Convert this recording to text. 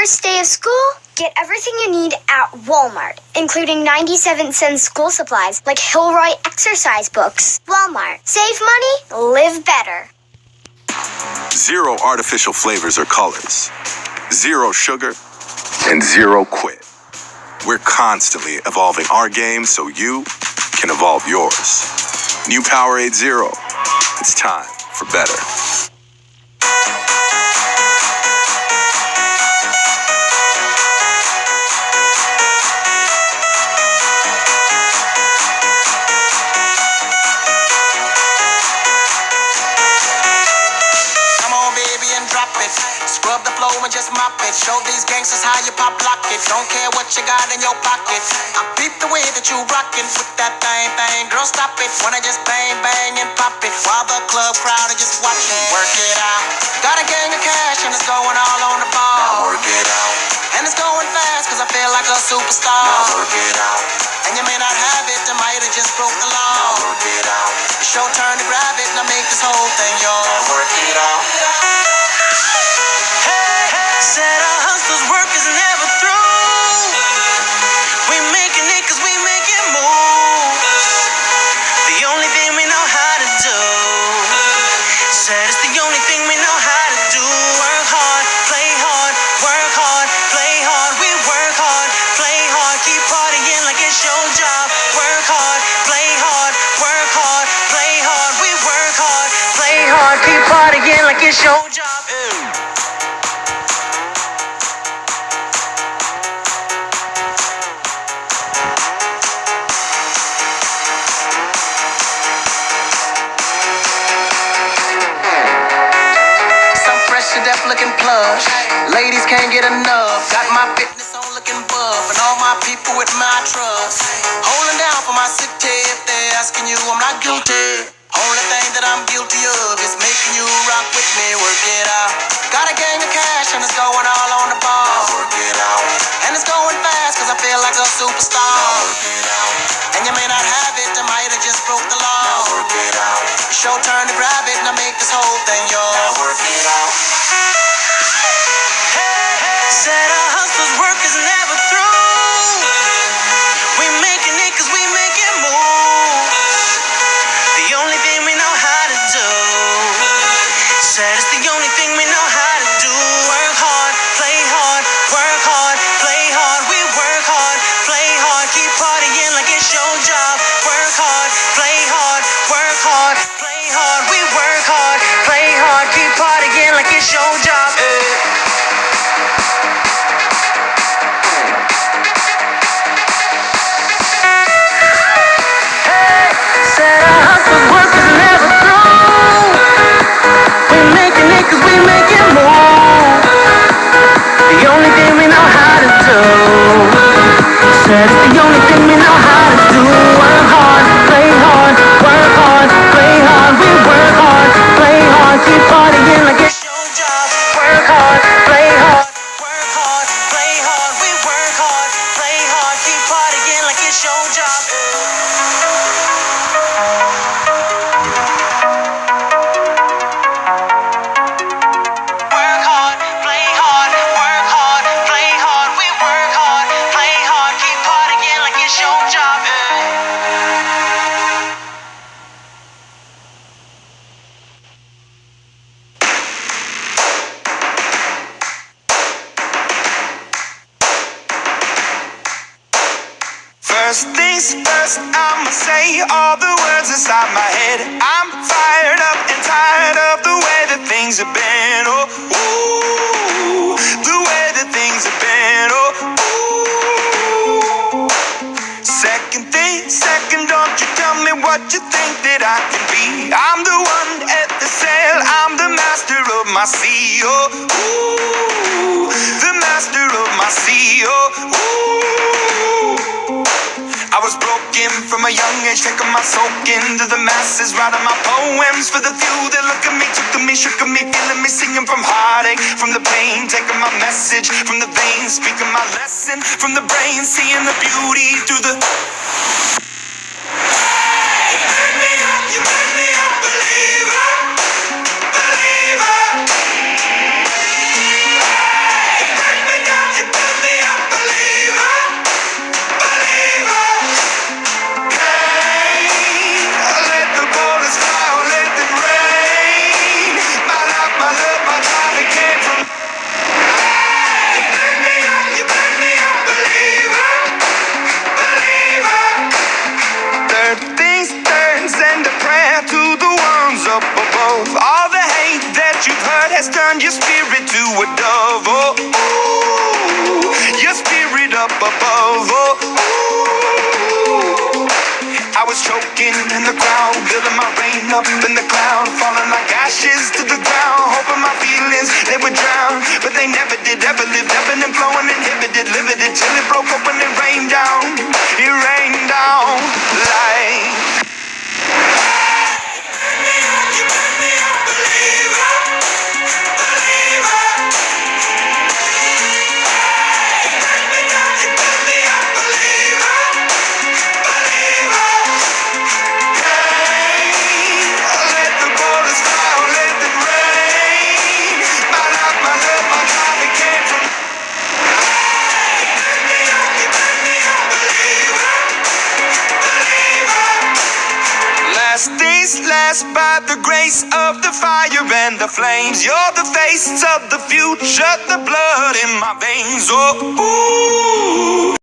first day of school, get everything you need at Walmart, including 97-cent school supplies like Hilroy exercise books. Walmart. Save money, live better. 0 artificial flavors or colors. 0 sugar. And 0 quit. We're constantly evolving our game so you can evolve yours. New Powerade Zero. It's time for better. Scrub the floor and just mop it. Show these gangsters how you pop lock it. Don't care what you got in your pocket. I peep the way that you rockin' with that thing. Girl, stop it. Wanna just bang and pop it while the club crowd are just watching. Work it out. Got a gang of cash and it's going all on the ball. Now work it out. And it's going fast cause I feel like a superstar. Now work it out. And you may not have it, I might have just broke the law. Now work it out. It's your turn to grab it and I make this whole thing yours. Now work it out. Said our hustle's work is never through. We making it cause we making moves. The only thing we know how to do. Said it's the only thing we know how to do. Work hard, play hard, work hard, play hard. We work hard, play hard, keep partying like it's your job. Work hard, play hard, work hard, play hard. We work hard, play hard, keep partying like it's your job. Looking plush, ladies can't get enough. Got my fitness on looking buff, and all my people with my trust. Holding down for my city. If they're asking you, I'm not guilty. Only thing that I'm guilty of is making you rock with me. Work it out. Got a gang of cash and it's going all on the ball. Work it out. And it's going fast cause I feel like a superstar. Work it out. And you may not have it, I might have just broke the law. Work it out. It's your turn to grab it and I make this whole thing yours. Now work it out. Said our hustle's work is never through. We making it cause we making moves. The only thing we know how to do. Said it's the only thing we know how to do. Work hard, play hard, work hard, play hard. We work hard, play hard, keep partying like it's your job. Work hard, play hard, work hard, play hard. We work hard, play hard, keep partying like it's your job. Said it's the only thing we know how to do. Work hard, play hard, work hard, play hard. We work hard, play hard, keep partying like it's your job. Work hard, play hard, work hard, play hard. We work hard, play hard, keep partying like it's your job. First things first, I'ma say all the words inside my head. I'm fired up and tired of the way that things have been. Oh, ooh, the way that things have been. Oh, ooh. Second thing, second, don't you tell me what you think that I can be. I'm the one at the sail, I'm the master of my sea. Oh, ooh, the master of my sea. Oh, ooh. I was broken from a young age, taking my soak into the masses, writing my poems for the few that look at me, took to me, shook at me, feeling me, singing from heartache, from the pain, taking my message from the veins, speaking my lesson from the brain, seeing the beauty through the... Hey, you make me a believer, believer. Hey, break me down. has turned your spirit to a dove. Oh, ooh, your spirit up above. Oh, ooh. I was choking in the crowd, building my rain up in the cloud, falling like ashes to the ground, hoping my feelings they would drown, but they never did, ever lived, ebbing and flowing, inhibited, limited, till it broke open and rained down. It rained down like. You made me a believer, believer. You made me a believer, believer. Let the waters fall, let them rain. My love, my God, it came from. You made me a believer, believer. Last days last by the grace of the fire and the flames. You're the face of the future, the blood in my veins. Oh, ooh.